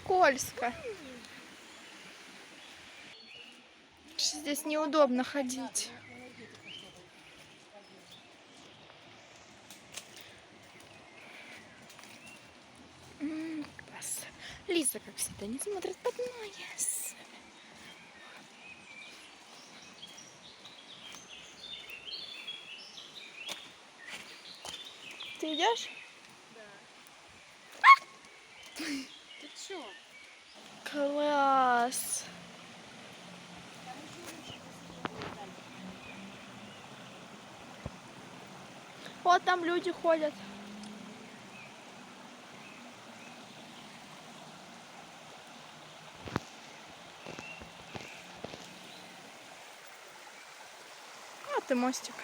скользко. Здесь неудобно ходить. Класс. Лиза, как всегда, не смотрит под ноги. Ты идешь? Да. Ты чё? Класс. Вот там люди ходят. А ты мостик.